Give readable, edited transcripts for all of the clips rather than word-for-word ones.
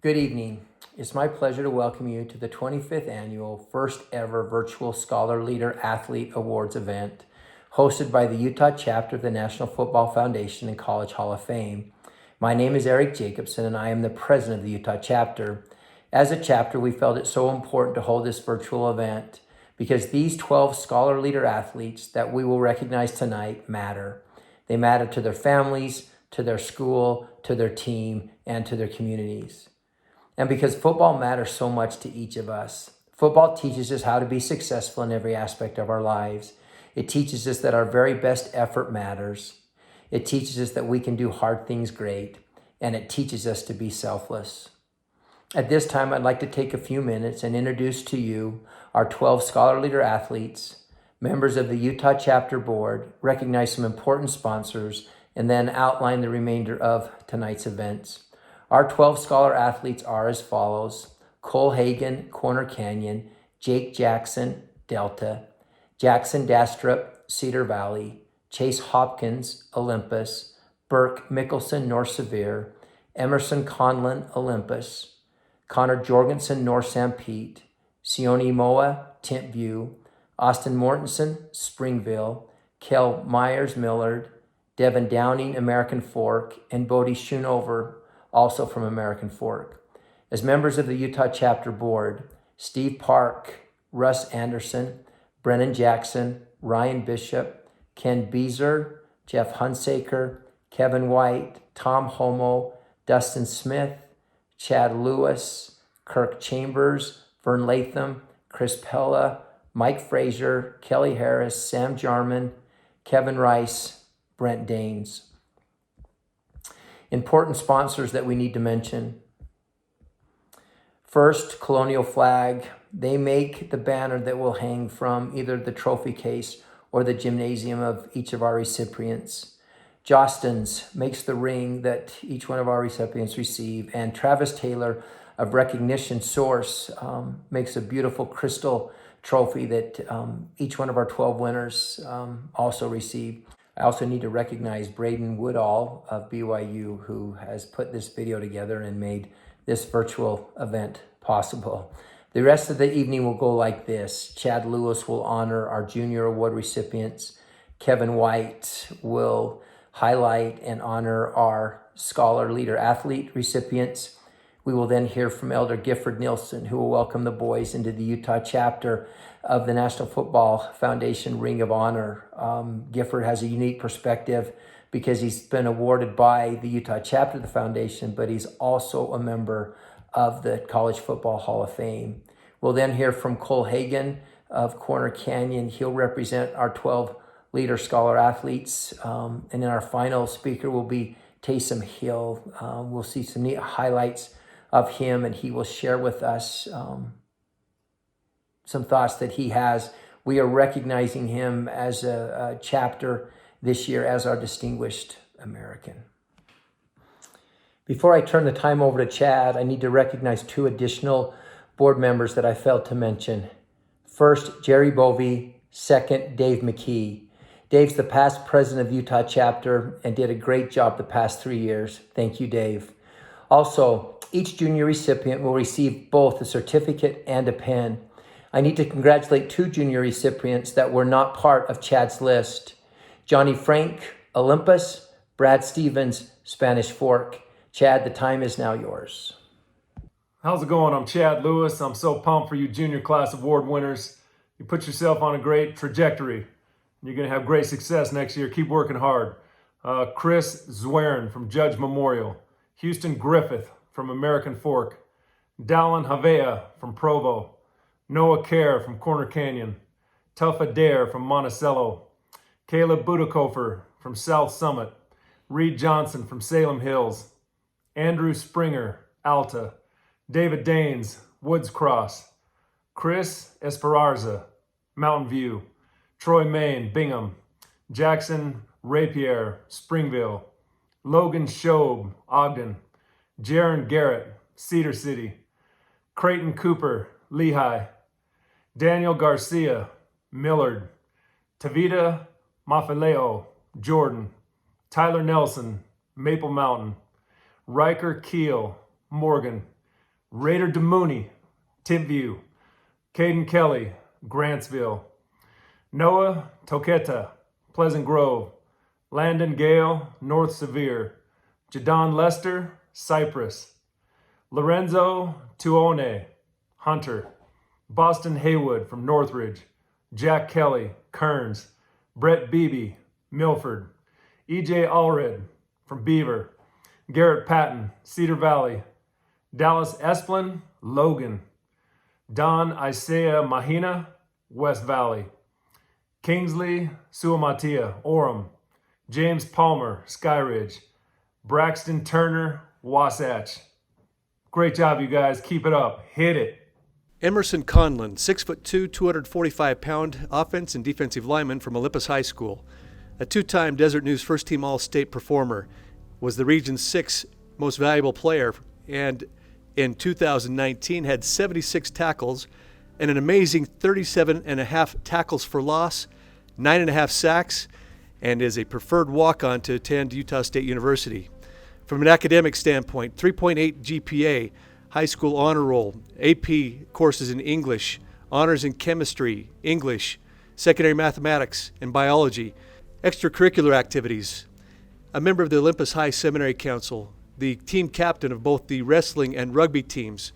Good evening. It's my pleasure to welcome you to the 25th annual first ever virtual Scholar Leader Athlete Awards event hosted by the Utah chapter of the National Football Foundation and College Hall of Fame. My name is Eric Jacobson and I am the president of the Utah chapter. As a chapter, we felt it so important to hold this virtual event because these 12 Scholar Leader athletes that we will recognize tonight matter. They matter to their families, to their school, to their team, and to their communities. And because football matters so much to each of us. Football teaches us how to be successful in every aspect of our lives. It teaches us that our very best effort matters. It teaches us that we can do hard things great. And it teaches us to be selfless. At this time, I'd like to take a few minutes and introduce to you our 12 Scholar Leader athletes, members of the Utah Chapter Board, recognize some important sponsors, and then outline the remainder of tonight's events. Our 12 Scholar athletes are as follows: Cole Hagan, Corner Canyon; Jake Jackson, Delta; Jackson Dastrup, Cedar Valley; Chase Hopkins, Olympus; Burke Mickelson, North Sevier; Emerson Conlon, Olympus; Connor Jorgensen, North St. Pete; Sione Moa, Tint View; Austin Mortensen, Springville; Kel Myers, Millard; Devin Downing, American Fork; and Bodie Schoonover, also from American Fork. As members of the Utah Chapter Board, Steve Park, Russ Anderson, Brennan Jackson, Ryan Bishop, Ken Beezer, Jeff Hunsaker, Kevin White, Tom Homo, Dustin Smith, Chad Lewis, Kirk Chambers, Vern Latham, Chris Pella, Mike Frazier, Kelly Harris, Sam Jarman, Kevin Rice, Brent Daines. Important sponsors that we need to mention. First, Colonial Flag. They make the banner that will hang from either the trophy case or the gymnasium of each of our recipients. Jostens makes the ring that each one of our recipients receive. And Travis Taylor of Recognition Source makes a beautiful crystal trophy that each one of our 12 winners also receive. I also need to recognize Braden Woodall of BYU, who has put this video together and made this virtual event possible. The rest of the evening will go like this. Chad Lewis will honor our junior award recipients. Kevin White will highlight and honor our Scholar Leader Athlete recipients. We will then hear from Elder Gifford Nielsen, who will welcome the boys into the Utah chapter of the National Football Foundation Ring of Honor. Gifford has a unique perspective because he's been awarded by the Utah chapter of the foundation, but he's also a member of the College Football Hall of Fame. We'll then hear from Cole Hagan of Corner Canyon. He'll represent our 12 Leader Scholar athletes. And then our final speaker will be Taysom Hill. We'll see some neat highlights of him, and he will share with us some thoughts that he has. We are recognizing him as a chapter this year as our distinguished American. Before I turn the time over to Chad, I need to recognize two additional board members that I failed to mention. First, Jerry Bovey. Second, Dave McKee. Dave's the past president of Utah chapter and did a great job the past 3 years. Thank you, Dave. Also, each junior recipient will receive both a certificate and a pen. I need to congratulate two junior recipients that were not part of Chad's list. Johnny Frank, Olympus; Brad Stevens, Spanish Fork. Chad, the time is now yours. How's it going? I'm Chad Lewis. I'm so pumped for you junior class award winners. You put yourself on a great trajectory. You're going to have great success next year. Keep working hard. Chris Zwerin from Judge Memorial. Houston Griffith from American Fork. Dallin Havea from Provo. Noah Kerr from Corner Canyon. Tuffa Dare from Monticello. Caleb Budakofer from South Summit. Reed Johnson from Salem Hills. Andrew Springer, Alta. David Daines, Woods Cross. Chris Esperarza, Mountain View. Troy Main, Bingham. Jackson Rapier, Springville. Logan Shobe, Ogden. Jaron Garrett, Cedar City. Creighton Cooper, Lehigh. Daniel Garcia, Millard. Tavita Mafileo, Jordan. Tyler Nelson, Maple Mountain. Riker Keel, Morgan. Raider DeMooney, Timpview. Caden Kelly, Grantsville. Noah Toqueta, Pleasant Grove. Landon Gale, North Sevier. Jadon Lester, Cypress. Lorenzo Tuone, Hunter. Boston Haywood from Northridge. Jack Kelly, Kearns. Brett Beebe, Milford. EJ Allred from Beaver. Garrett Patton, Cedar Valley. Dallas Esplin, Logan. Don Isaiah Mahina, West Valley. Kingsley Suamatia, Orem. James Palmer, Skyridge. Braxton Turner, Wasatch. Great job, you guys. Keep it up. Hit it. Emerson Conlon, 6'2", 245-pound offense and defensive lineman from Olympus High School. A two-time Desert News first-team All-State performer, was the Region's 6th most valuable player, and in 2019 had 76 tackles and an amazing 37.5 tackles for loss, 9.5 sacks, and is a preferred walk-on to attend Utah State University. From an academic standpoint, 3.8 GPA, high school honor roll, AP courses in English, honors in chemistry, English, secondary mathematics, and biology, extracurricular activities, a member of the Olympus High Seminary Council, the team captain of both the wrestling and rugby teams,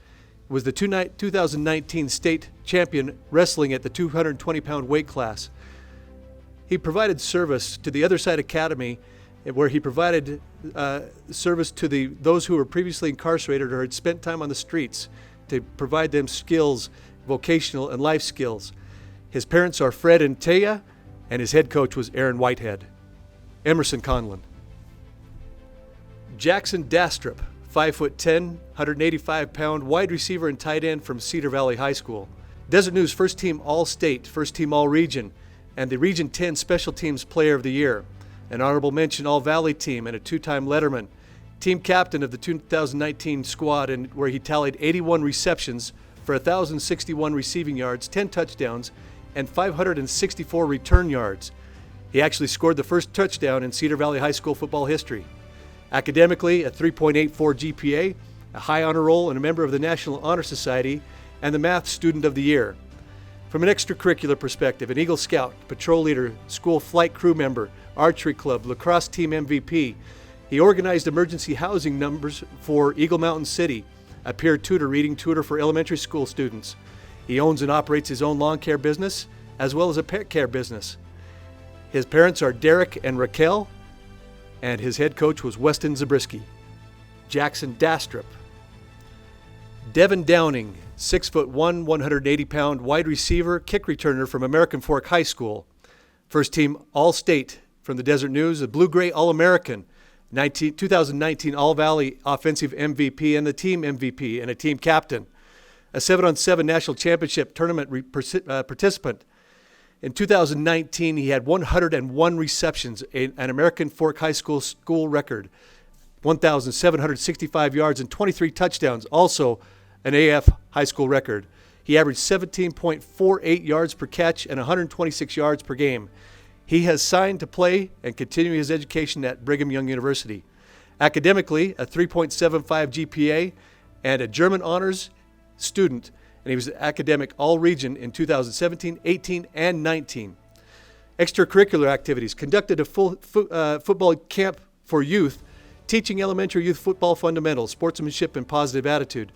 was the 2019 state champion wrestling at the 220-pound weight class. He provided service to the Other Side Academy, where he provided service to those who were previously incarcerated or had spent time on the streets to provide them skills, vocational and life skills. His parents are Fred and Taya, and his head coach was Aaron Whitehead. Emerson Conlon. Jackson Dastrup, 5'10", 185-pound wide receiver and tight end from Cedar Valley High School. Desert News first team All-State, first team All-Region, and the Region 10 Special Teams Player of the Year. An honorable mention All-Valley team and a two-time Letterman. Team captain of the 2019 squad, and where he tallied 81 receptions for 1,061 receiving yards, 10 touchdowns, and 564 return yards. He actually scored the first touchdown in Cedar Valley High School football history. Academically, a 3.84 GPA, a high honor roll, and a member of the National Honor Society, and the Math Student of the Year. From an extracurricular perspective, an Eagle Scout, patrol leader, school flight crew member, archery club, lacrosse team MVP. He organized emergency housing numbers for Eagle Mountain City, a peer tutor, reading tutor for elementary school students. He owns and operates his own lawn care business, as well as a pet care business. His parents are Derek and Raquel, and his head coach was Weston Zabriskie. Jackson Dastrup. Devin Downing, 6'1", 180-pound wide receiver, kick returner from American Fork High School. First team All-State from the Desert News, a Blue-Gray All-American, 2019 All-Valley Offensive MVP and the team MVP and a team captain. A 7-on-7 National Championship Tournament participant. In 2019, he had 101 receptions, an American Fork High School record, 1,765 yards and 23 touchdowns, also an AF high school record. He averaged 17.48 yards per catch and 126 yards per game. He has signed to play and continue his education at Brigham Young University. Academically, a 3.75 GPA and a German honors student, and he was academic all-region in 2017, 18, and 19. Extracurricular activities: conducted a football camp for youth, teaching elementary youth football fundamentals, sportsmanship, and positive attitude.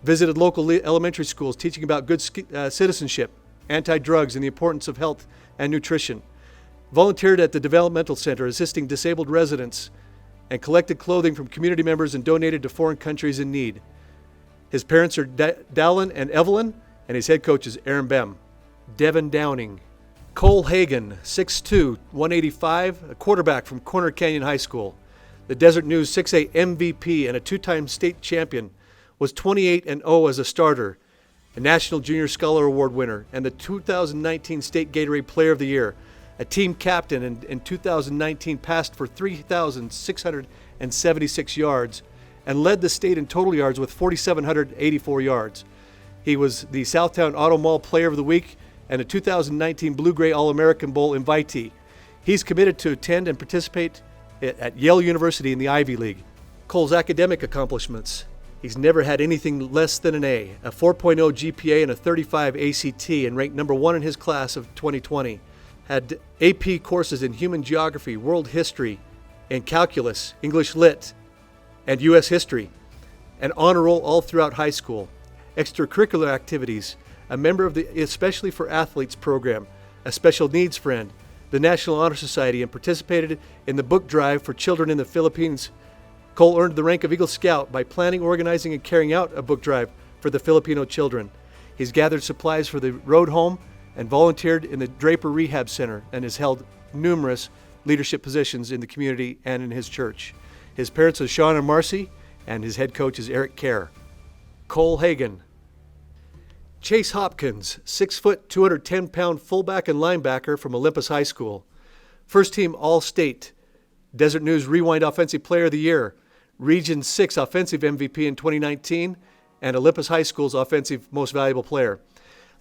Visited local elementary schools, teaching about good citizenship, anti-drugs, and the importance of health and nutrition. Volunteered at the Developmental Center, assisting disabled residents, and collected clothing from community members and donated to foreign countries in need. His parents are Dallin and Evelyn, and his head coach is Aaron Bem. Devin Downing. Cole Hagan, 6'2", 185, a quarterback from Corner Canyon High School. The Desert News 6A MVP and a two-time state champion, was 28-0 as a starter, a National Junior Scholar Award winner, and the 2019 State Gatorade Player of the Year, a team captain, and in 2019 passed for 3,676 yards and led the state in total yards with 4,784 yards. He was the Southtown Auto Mall Player of the Week and a 2019 Blue-Gray All-American Bowl invitee. He's committed to attend and participate at Yale University in the Ivy League. Cole's academic accomplishments: He's never had anything less than an A, a 4.0 GPA and a 35 ACT, and ranked number 1 in his class of 2020. Had AP courses in human geography, world history, and calculus, English lit, and U.S. history. An honor roll all throughout high school. Extracurricular activities, a member of the Especially for Athletes program, a special needs friend, the National Honor Society, and participated in the book drive for children in the Philippines. Cole earned the rank of Eagle Scout by planning, organizing, and carrying out a book drive for the Filipino children. He's gathered supplies for the road home and volunteered in the Draper Rehab Center and has held numerous leadership positions in the community and in his church. His parents are Sean and Marcy, and his head coach is Eric Kerr. Cole Hagan. Chase Hopkins, 6 foot, 210-pound fullback and linebacker from Olympus High School. First team All-State. Desert News Rewind Offensive Player of the Year. Region 6 Offensive MVP in 2019, and Olympus High School's Offensive Most Valuable Player.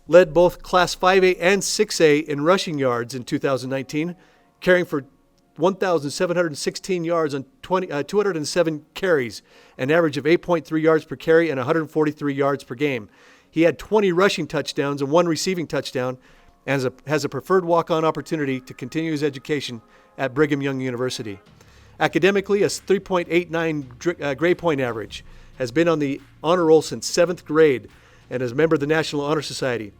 Led both Class 5A and 6A in rushing yards in 2019, carrying for 1,716 yards on 207 carries, an average of 8.3 yards per carry and 143 yards per game. He had 20 rushing touchdowns and 1 receiving touchdown, and has a preferred walk-on opportunity to continue his education at Brigham Young University. Academically, a 3.89 grade point average, has been on the honor roll since 7th grade, and is a member of the National Honor Society.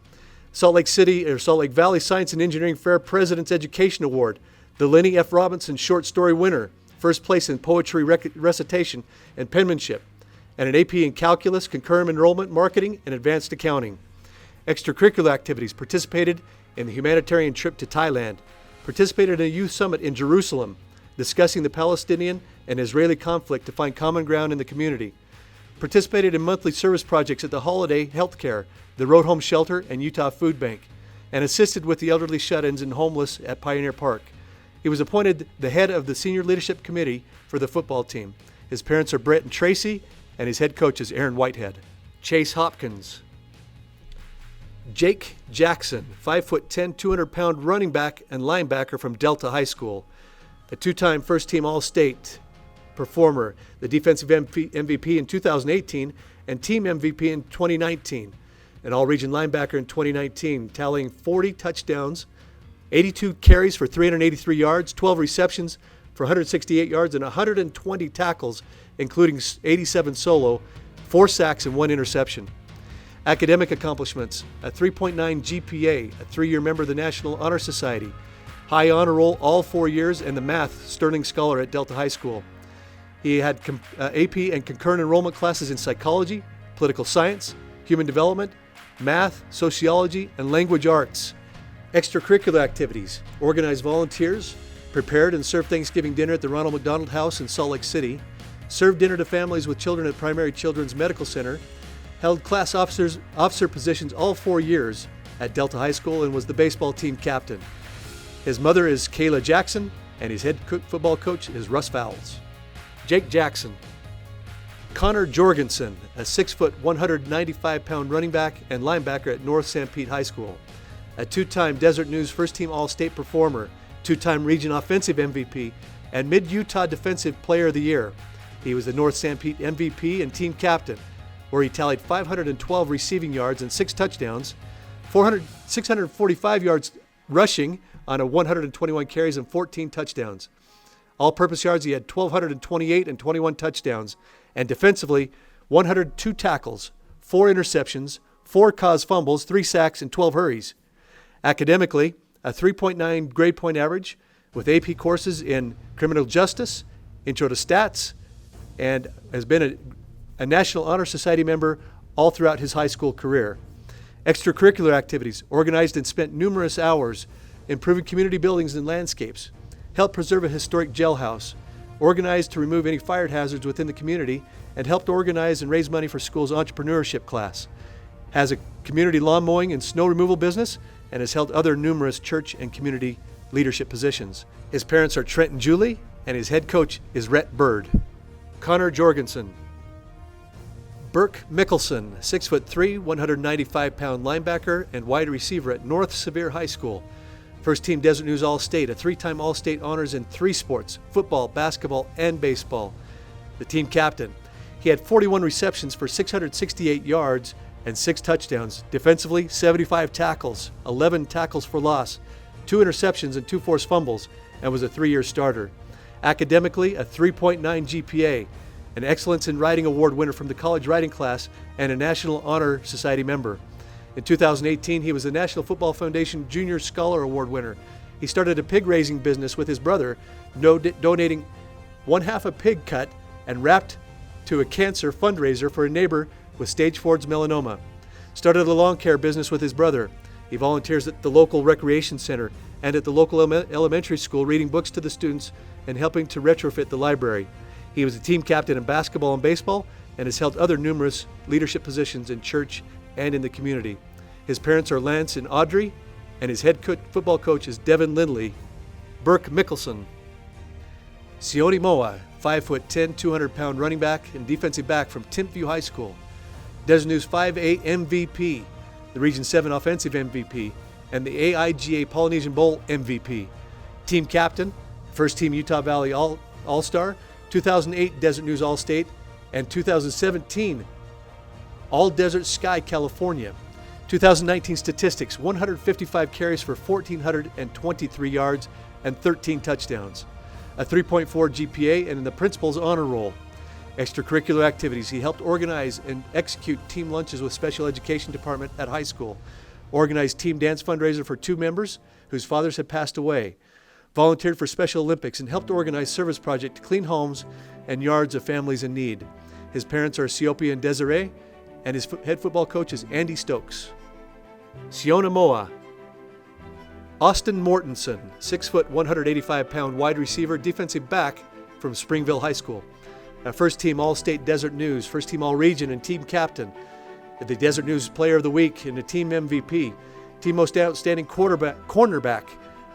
Salt Lake Valley Science and Engineering Fair President's Education Award, the Lenny F. Robinson Short Story winner, first place in poetry recitation and penmanship, and an AP in Calculus, Concurrent Enrollment, Marketing, and Advanced Accounting. Extracurricular activities, participated in the humanitarian trip to Thailand, participated in a youth summit in Jerusalem, discussing the Palestinian and Israeli conflict to find common ground in the community, participated in monthly service projects at the Holiday Healthcare, the Road Home Shelter, and Utah Food Bank, and assisted with the elderly shut-ins and homeless at Pioneer Park. He was appointed the head of the Senior Leadership Committee for the football team. His parents are Brett and Tracy, and his head coach is Aaron Whitehead. Chase Hopkins. Jake Jackson, 5'10", 200-pound running back and linebacker from Delta High School. A 2-time first-team All-State performer, the defensive MVP in 2018 and team MVP in 2019. An all-region linebacker in 2019, tallying 40 touchdowns, 82 carries for 383 yards, 12 receptions for 168 yards, and 120 tackles, including 87 solo, 4 sacks, and 1 interception. Academic accomplishments, a 3.9 GPA, a 3-year member of the National Honor Society, high honor roll all 4 years, and the math Sterling Scholar at Delta High School. He had AP and concurrent enrollment classes in psychology, political science, human development, math, sociology, and language arts. Extracurricular activities, organized volunteers, prepared and served Thanksgiving dinner at the Ronald McDonald House in Salt Lake City, served dinner to families with children at Primary Children's Medical Center, held class officer positions all 4 years at Delta High School, and was the baseball team captain. His mother is Kayla Jackson, and his head football coach is Russ Fowles. Jake Jackson. Connor Jorgensen, a 6 foot, 195-pound running back and linebacker at North St. Pete High School. A 2-time Desert News first-team All-State performer, 2-time Region Offensive MVP, and Mid-Utah Defensive Player of the Year. He was the North St. Pete MVP and team captain, where he tallied 512 receiving yards and 6 touchdowns, 645 yards rushing on 121 carries and 14 touchdowns. All-purpose yards, he had 1,228 and 21 touchdowns, and defensively, 102 tackles, 4 interceptions, 4 caused fumbles, 3 sacks, and 12 hurries. Academically, a 3.9 grade point average with AP courses in criminal justice, intro to stats, and has been a National Honor Society member all throughout his high school career. Extracurricular activities, organized and spent numerous hours improving community buildings and landscapes, helped preserve a historic jailhouse, organized to remove any fire hazards within the community, and helped organize and raise money for school's entrepreneurship class. Has a community lawn mowing and snow removal business, and has held other numerous church and community leadership positions. His parents are Trent and Julie, and his head coach is Rhett Bird. Connor Jorgensen. Burke Mickelson, 6'3", 195-pound linebacker and wide receiver at North Sevier High School. First team Desert News All-State, a 3-time All-State honors in 3 sports, football, basketball, and baseball. The team captain. He had 41 receptions for 668 yards and 6 touchdowns. Defensively, 75 tackles, 11 tackles for loss, 2 interceptions and 2 forced fumbles, and was a 3-year starter. Academically, a 3.9 GPA, an Excellence in Writing Award winner from the college writing class, and a National Honor Society member. In 2018, he was the National Football Foundation Junior Scholar Award winner. He started a pig raising business with his brother, donating 1/2 a pig cut and wrapped to a cancer fundraiser for a neighbor with stage 4 melanoma. Started a lawn care business with his brother. He volunteers at the local recreation center and at the local elementary school, reading books to the students and helping to retrofit the library. He was a team captain in basketball and baseball and has held other numerous leadership positions in church and in the community. His parents are Lance and Audrey, and his head football coach is Devin Lindley. Burke Mickelson. Sione Moa, 5'10", 200-pound running back and defensive back from Timpview High School. Desert News 5A MVP, the Region 7 Offensive MVP, and the AIGA Polynesian Bowl MVP. Team captain, first team Utah Valley All-Star, 2008 Desert News All-State, and 2017 All Desert Sky California. 2019 statistics, 155 carries for 1,423 yards and 13 touchdowns. A 3.4 GPA and in the principal's honor roll. Extracurricular activities, he helped organize and execute team lunches with special education department at high school. Organized team dance fundraiser for 2 members whose fathers had passed away. Volunteered for Special Olympics and helped organize service project to clean homes and yards of families in need. His parents are Siopia and Desiree, and his head football coach is Andy Stokes. Sione Moa. Austin Mortensen, 6 foot, 185-pound wide receiver, defensive back from Springville High School. A first team All-State Desert News, first team All-Region and team captain. The Desert News Player of the Week and the team MVP. Team most outstanding cornerback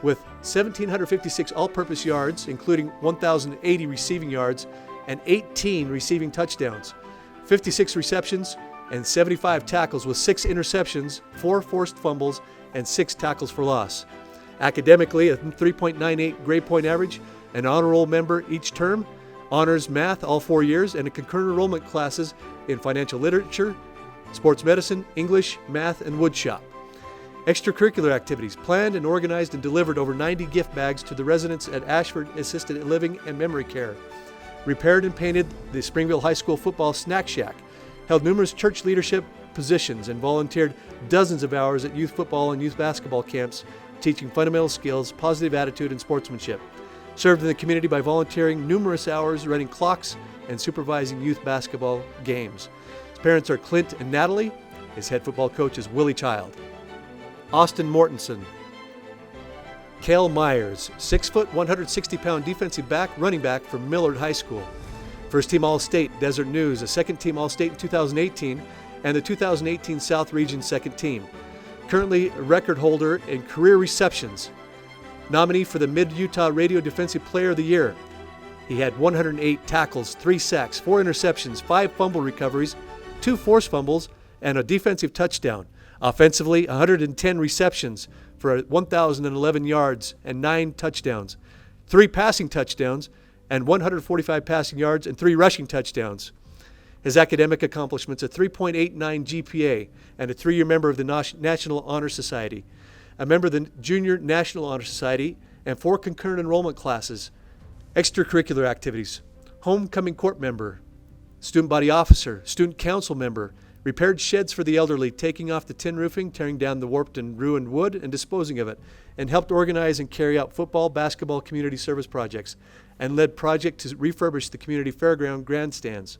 with 1,756 all-purpose yards, including 1,080 receiving yards and 18 receiving touchdowns. 56 receptions and 75 tackles with 6 interceptions, 4 forced fumbles, and 6 tackles for loss. Academically, a 3.98 grade point average, an honor roll member each term, honors math all 4 years, and a concurrent enrollment classes in financial literature, sports medicine, English, math, and woodshop. Extracurricular activities, planned and organized and delivered over 90 gift bags to the residents at Ashford Assisted Living and Memory Care. Repaired and painted the Springville High School football snack shack. Held numerous church leadership positions and volunteered dozens of hours at youth football and youth basketball camps, teaching fundamental skills, positive attitude, and sportsmanship. Served in the community by volunteering numerous hours running clocks and supervising youth basketball games. His parents are Clint and Natalie. His head football coach is Willie Child. Austin Mortensen. Cale Myers, 6 foot, 160-pound defensive back, running back from Millard High School. First team All-State Desert News, a second team All-State in 2018, and the 2018 South Region second team. Currently a record holder in career receptions. Nominee for the Mid-Utah Radio Defensive Player of the Year. He had 108 tackles, 3 sacks, 4 interceptions, 5 fumble recoveries, 2 forced fumbles, and a defensive touchdown. Offensively, 110 receptions for 1,011 yards and 9 touchdowns, 3 passing touchdowns, and 145 passing yards and 3 rushing touchdowns. His academic accomplishments, a 3.89 GPA and a 3-year member of the National Honor Society, a member of the Junior National Honor Society, and 4 concurrent enrollment classes. Extracurricular activities, homecoming court member, student body officer, student council member, repaired sheds for the elderly, taking off the tin roofing, tearing down the warped and ruined wood, and disposing of it, and helped organize and carry out football, basketball, community service projects, and led project to refurbish the community fairground grandstands.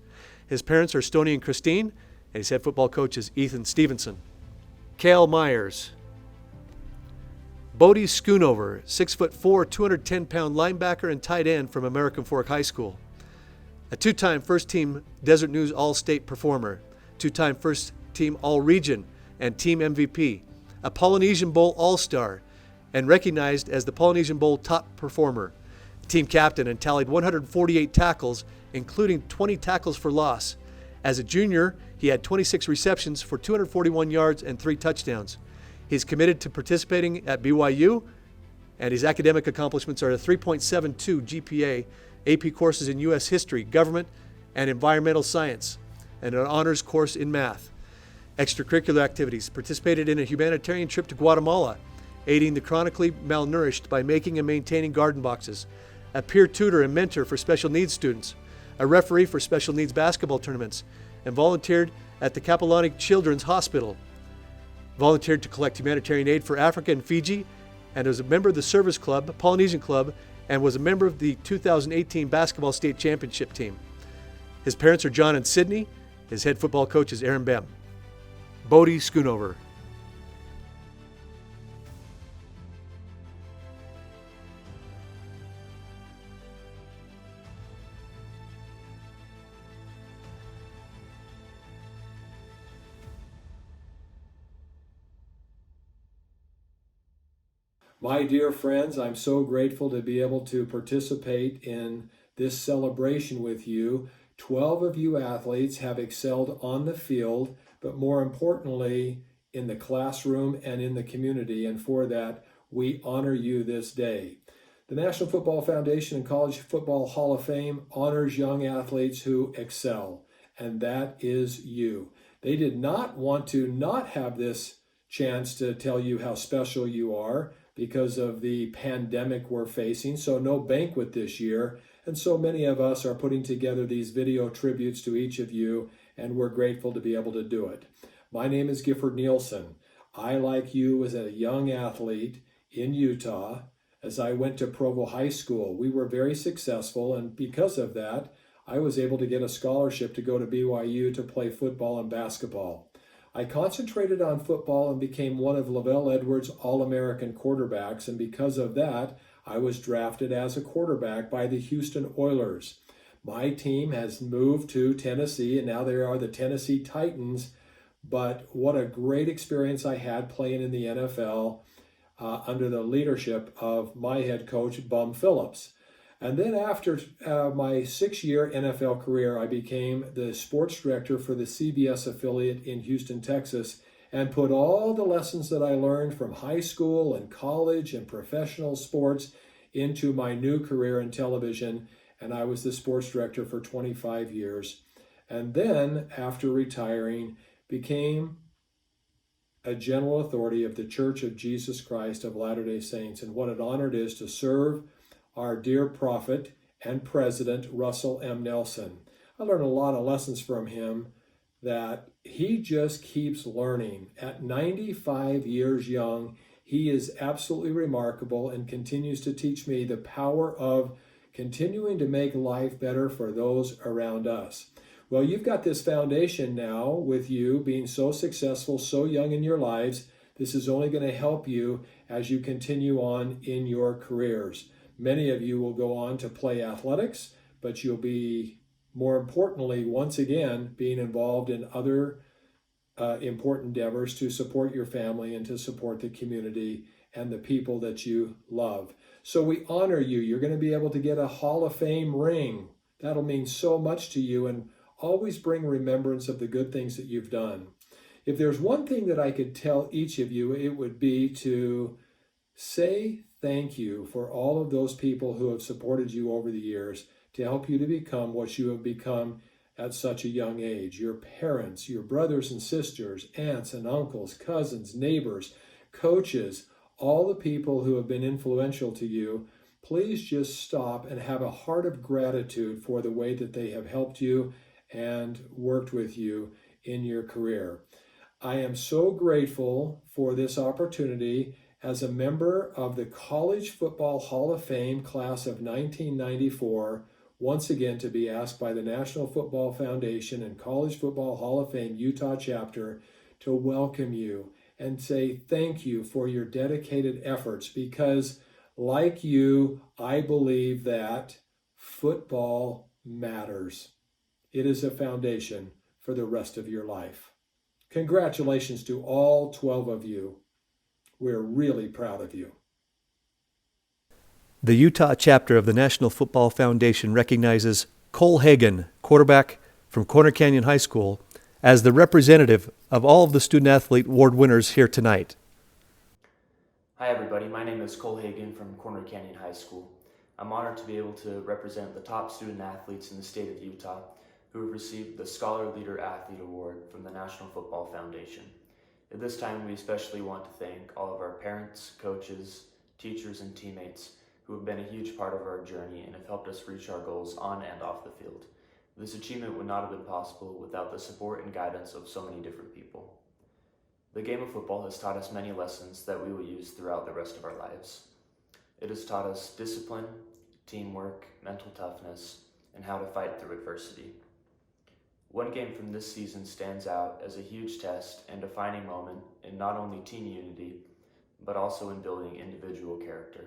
His parents are Stoney and Christine, and his head football coach is Ethan Stevenson. Cale Myers. Bodie Schoonover, 6'4", 210-pound linebacker and tight end from American Fork High School. A 2-time first-team Desert News All-State performer, 2-time first-team All-Region and team MVP, a Polynesian Bowl All-Star, and recognized as the Polynesian Bowl top performer. Team captain and tallied 148 tackles, including 20 tackles for loss. As a junior, he had 26 receptions for 241 yards and 3 touchdowns. He's committed to participating at BYU, and his academic accomplishments are a 3.72 GPA, AP courses in U.S. history, government, and environmental science, and an honors course in math. Extracurricular activities: participated in a humanitarian trip to Guatemala, aiding the chronically malnourished by making and maintaining garden boxes, a peer tutor and mentor for special needs students, a referee for special needs basketball tournaments, and volunteered at the Kapolani Children's Hospital. Volunteered to collect humanitarian aid for Africa and Fiji, and was a member of the Service Club, Polynesian Club, and was a member of the 2018 Basketball State Championship team. His parents are John and Sydney. His head football coach is Aaron Bem. Bodie Schoonover. My dear friends, I'm so grateful to be able to participate in this celebration with you. 12 of you athletes have excelled on the field, but more importantly, in the classroom and in the community. And for that, we honor you this day. The National Football Foundation and College Football Hall of Fame honors young athletes who excel, and that is you. They did not want to not have this chance to tell you how special you are because of the pandemic we're facing. So no banquet this year. And so many of us are putting together these video tributes to each of you, and we're grateful to be able to do it. My name is Gifford Nielsen. I, like you, was a young athlete in Utah. As I went to Provo High School, we were very successful, and because of that, I was able to get a scholarship to go to BYU to play football and basketball. I concentrated on football and became one of Lavelle Edwards' All-American quarterbacks, and because of that, I was drafted as a quarterback by the Houston Oilers. My team has moved to Tennessee, and now they are the Tennessee Titans, but what a great experience I had playing in the NFL under the leadership of my head coach, Bum Phillips. And then after my 6-year NFL career, I became the sports director for the CBS affiliate in Houston, Texas, and put all the lessons that I learned from high school and college and professional sports into my new career in television. And I was the sports director for 25 years. And then, after retiring, became a general authority of the Church of Jesus Christ of Latter-day Saints. And what an honor it is to serve our dear prophet and president, Russell M. Nelson. I learned a lot of lessons from him that he just keeps learning. At 95 years young, he is absolutely remarkable and continues to teach me the power of continuing to make life better for those around us. Well, you've got this foundation now with you being so successful, so young in your lives. This is only going to help you as you continue on in your careers. Many of you will go on to play athletics, but you'll be, more importantly, once again, being involved in other important endeavors to support your family and to support the community and the people that you love. So we honor you. You're going to be able to get a Hall of Fame ring. That'll mean so much to you, and always bring remembrance of the good things that you've done. If there's one thing that I could tell each of you, it would be to say thank you for all of those people who have supported you over the years to help you to become what you have become at such a young age. Your parents, your brothers and sisters, aunts and uncles, cousins, neighbors, coaches, all the people who have been influential to you. Please just stop and have a heart of gratitude for the way that they have helped you and worked with you in your career. I am so grateful for this opportunity as a member of the College Football Hall of Fame class of 1994, once again to be asked by the National Football Foundation and College Football Hall of Fame Utah chapter to welcome you and say thank you for your dedicated efforts, because like you, I believe that football matters. It is a foundation for the rest of your life. Congratulations to all 12 of you. We're really proud of you. The Utah chapter of the National Football Foundation recognizes Cole Hagan, quarterback from Corner Canyon High School, as the representative of all of the student-athlete award winners here tonight. Hi everybody, my name is Cole Hagan from Corner Canyon High School. I'm honored to be able to represent the top student athletes in the state of Utah who have received the Scholar Leader Athlete Award from the National Football Foundation. At this time, we especially want to thank all of our parents, coaches, teachers, and teammates who have been a huge part of our journey and have helped us reach our goals on and off the field. This achievement would not have been possible without the support and guidance of so many different people. The game of football has taught us many lessons that we will use throughout the rest of our lives. It has taught us discipline, teamwork, mental toughness, and how to fight through adversity. One game from this season stands out as a huge test and defining moment in not only team unity, but also in building individual character.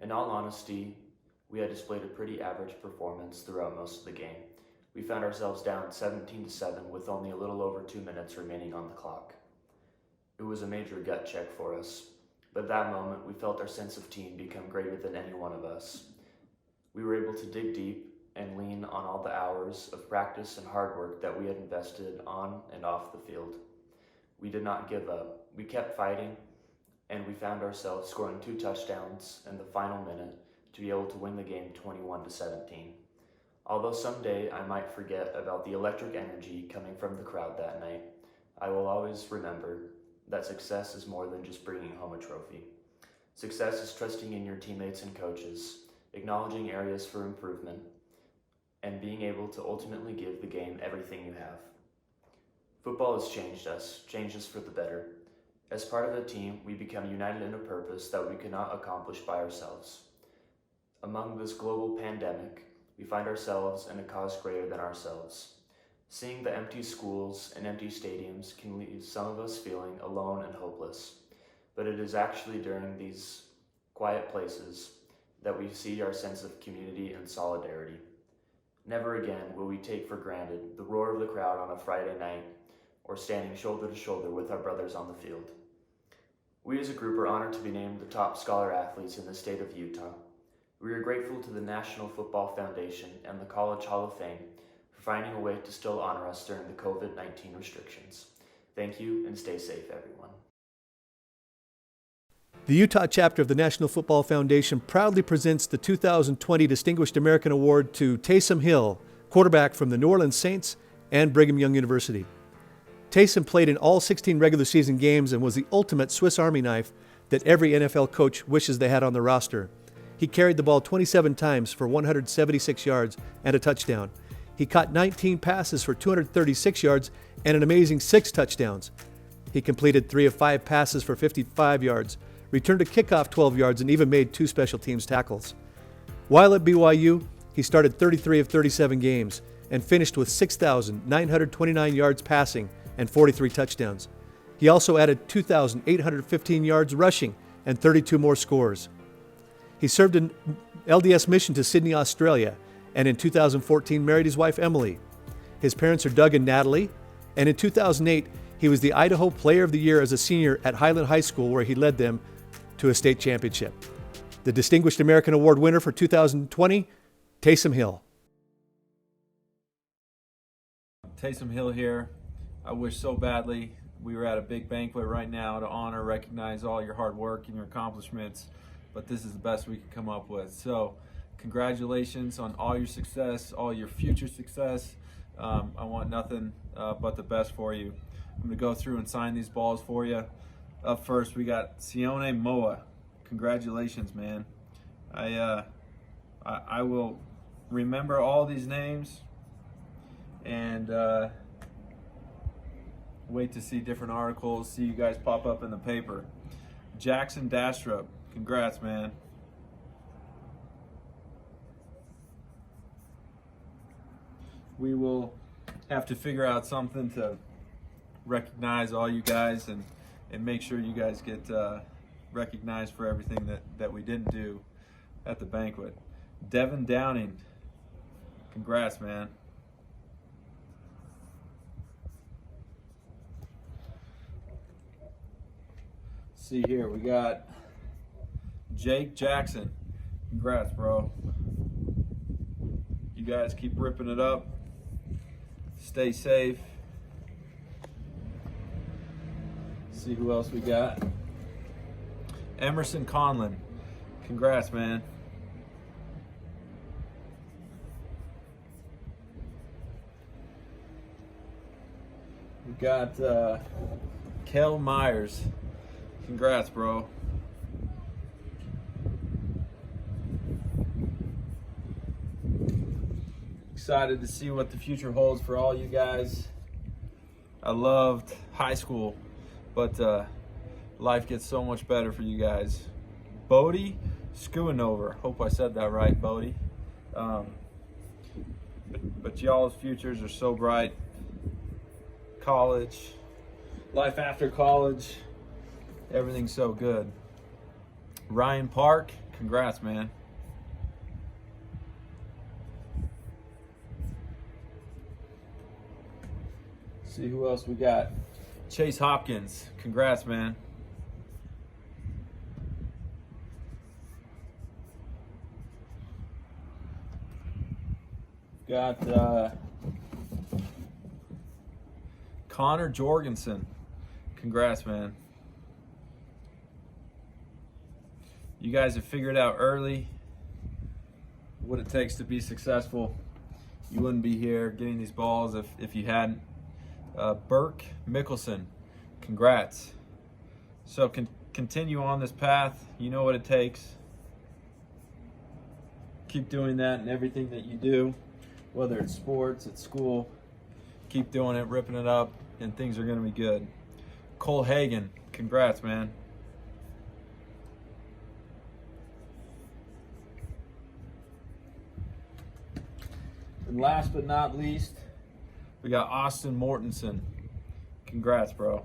In all honesty, we had displayed a pretty average performance throughout most of the game. We found ourselves down 17-7 with only a little over 2 minutes remaining on the clock. It was a major gut check for us, but at that moment we felt our sense of team become greater than any one of us. We were able to dig deep and lean on all the hours of practice and hard work that we had invested on and off the field. We did not give up. We kept fighting, and we found ourselves scoring 2 touchdowns in the final minute to be able to win the game 21-17. Although someday I might forget about the electric energy coming from the crowd that night, I will always remember that success is more than just bringing home a trophy. Success is trusting in your teammates and coaches, acknowledging areas for improvement, and being able to ultimately give the game everything you have. Football has changed us for the better. As part of a team, we become united in a purpose that we could not accomplish by ourselves. Among this global pandemic, we find ourselves in a cause greater than ourselves. Seeing the empty schools and empty stadiums can leave some of us feeling alone and hopeless, but it is actually during these quiet places that we see our sense of community and solidarity. Never again will we take for granted the roar of the crowd on a Friday night or standing shoulder to shoulder with our brothers on the field. We as a group are honored to be named the top scholar athletes in the state of Utah. We are grateful to the National Football Foundation and the College Hall of Fame for finding a way to still honor us during the COVID-19 restrictions. Thank you, and stay safe, everyone. The Utah chapter of the National Football Foundation proudly presents the 2020 Distinguished American Award to Taysom Hill, quarterback from the New Orleans Saints and Brigham Young University. Taysom played in all 16 regular season games and was the ultimate Swiss Army knife that every NFL coach wishes they had on their roster. He carried the ball 27 times for 176 yards and a touchdown. He caught 19 passes for 236 yards and an amazing 6 touchdowns. He completed 3 of 5 passes for 55 yards, returned a kickoff 12 yards, and even made 2 special teams tackles. While at BYU, he started 33 of 37 games and finished with 6,929 yards passing and 43 touchdowns. He also added 2,815 yards rushing and 32 more scores. He served an LDS mission to Sydney, Australia, and in 2014 married his wife Emily. His parents are Doug and Natalie, and in 2008 he was the Idaho Player of the Year as a senior at Highland High School, where he led them to a state championship. The Distinguished American Award winner for 2020, Taysom Hill. Taysom Hill here. I wish so badly we were at a big banquet right now to honor, recognize all your hard work and your accomplishments, but this is the best we could come up with. So congratulations on all your success, all your future success. I want nothing but the best for you. I'm gonna go through and sign these balls for you. Up first, we got Sione Moa. Congratulations, man. I will remember all these names and wait to see different articles, see you guys pop up in the paper. Jackson Dastrup, congrats, man. We will have to figure out something to recognize all you guys and make sure you guys get recognized for everything that we didn't do at the banquet. Devin Downing, congrats, man. See here, we got Jake Jackson. Congrats, bro. You guys keep ripping it up. Stay safe. See who else we got. Emerson Conlon. Congrats, man. We got Kel Myers. Congrats, bro. Excited to see what the future holds for all you guys. I loved high school, but life gets so much better for you guys. Bodie Skuinover. Hope I said that right, Bodie. But y'all's futures are so bright. College, life after college, everything's so good. Ryan Park, congrats, man. See who else we got. Chase Hopkins, congrats, man. Got Connor Jorgensen, congrats, man. You guys have figured out early what it takes to be successful. You wouldn't be here getting these balls if you hadn't. Burke Mickelson, congrats. So continue on this path. You know what it takes. Keep doing that in everything that you do, whether it's sports, at school. Keep doing it, ripping it up, and things are going to be good. Cole Hagan, congrats, man. And last but not least, we got Austin Mortensen. Congrats, bro.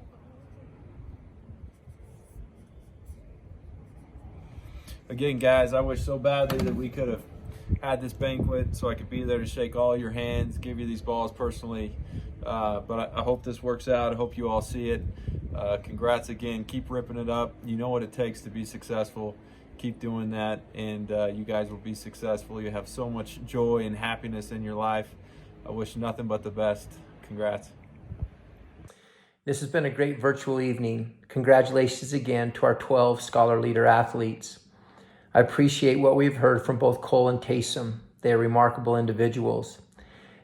Again, guys, I wish so badly that we could have had this banquet so I could be there to shake all your hands, give you these balls personally. But I hope this works out. I hope you all see it. Congrats again. Keep ripping it up. You know what it takes to be successful. Keep doing that, and you guys will be successful. You have so much joy and happiness in your life. I wish nothing but the best. Congrats. This has been a great virtual evening. Congratulations again to our 12 Scholar Leader athletes. I appreciate what we've heard from both Cole and Taysom. They are remarkable individuals.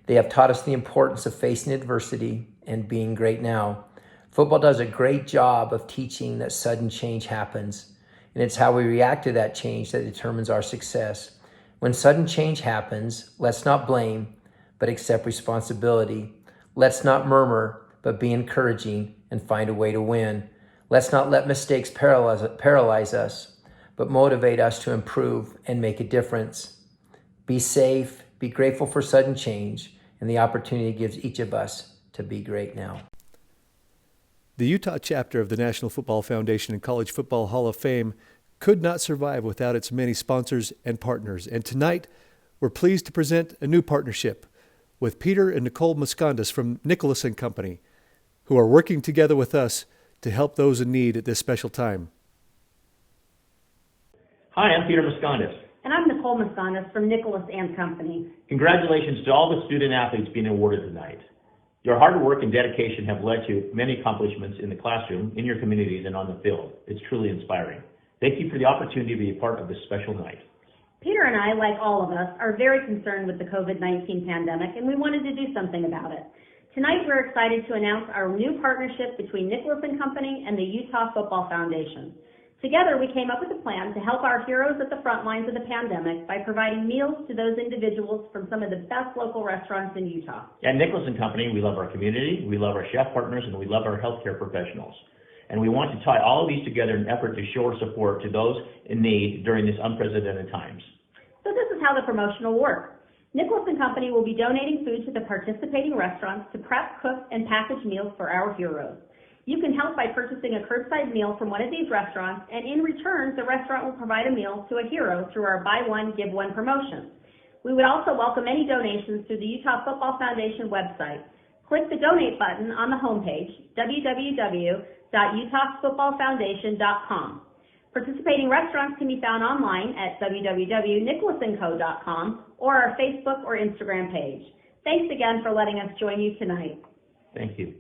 They have taught us the importance of facing adversity and being great now. Football does a great job of teaching that sudden change happens, and it's how we react to that change that determines our success. When sudden change happens, let's not blame, but accept responsibility. Let's not murmur, but be encouraging and find a way to win. Let's not let mistakes paralyze us, but motivate us to improve and make a difference. Be safe, be grateful for sudden change, and the opportunity it gives each of us to be great now. The Utah chapter of the National Football Foundation and College Football Hall of Fame could not survive without its many sponsors and partners. And tonight, we're pleased to present a new partnership with Peter and Nicole Muscondas from Nicholas & Company, who are working together with us to help those in need at this special time. Hi, I'm Peter Muscondas. And I'm Nicole Muscondas from Nicholas & Company. Congratulations to all the student athletes being awarded tonight. Your hard work and dedication have led to many accomplishments in the classroom, in your communities, and on the field. It's truly inspiring. Thank you for the opportunity to be a part of this special night. Peter and I, like all of us, are very concerned with the COVID-19 pandemic, and we wanted to do something about it. Tonight, we're excited to announce our new partnership between Nicholas & Company and the Utah Football Foundation. Together, we came up with a plan to help our heroes at the front lines of the pandemic by providing meals to those individuals from some of the best local restaurants in Utah. At Nicholas & Company, we love our community, we love our chef partners, and we love our healthcare professionals. And we want to tie all of these together in an effort to show our support to those in need during these unprecedented times. So this is how the promotion will work. Nicholas & Company will be donating food to the participating restaurants to prep, cook, and package meals for our heroes. You can help by purchasing a curbside meal from one of these restaurants, and in return, the restaurant will provide a meal to a hero through our Buy One, Give One promotion. We would also welcome any donations through the Utah Football Foundation website. Click the donate button on the homepage, www.utahfootballfoundation.com. Participating restaurants can be found online at www.nicholasandco.com or our Facebook or Instagram page. Thanks again for letting us join you tonight. Thank you.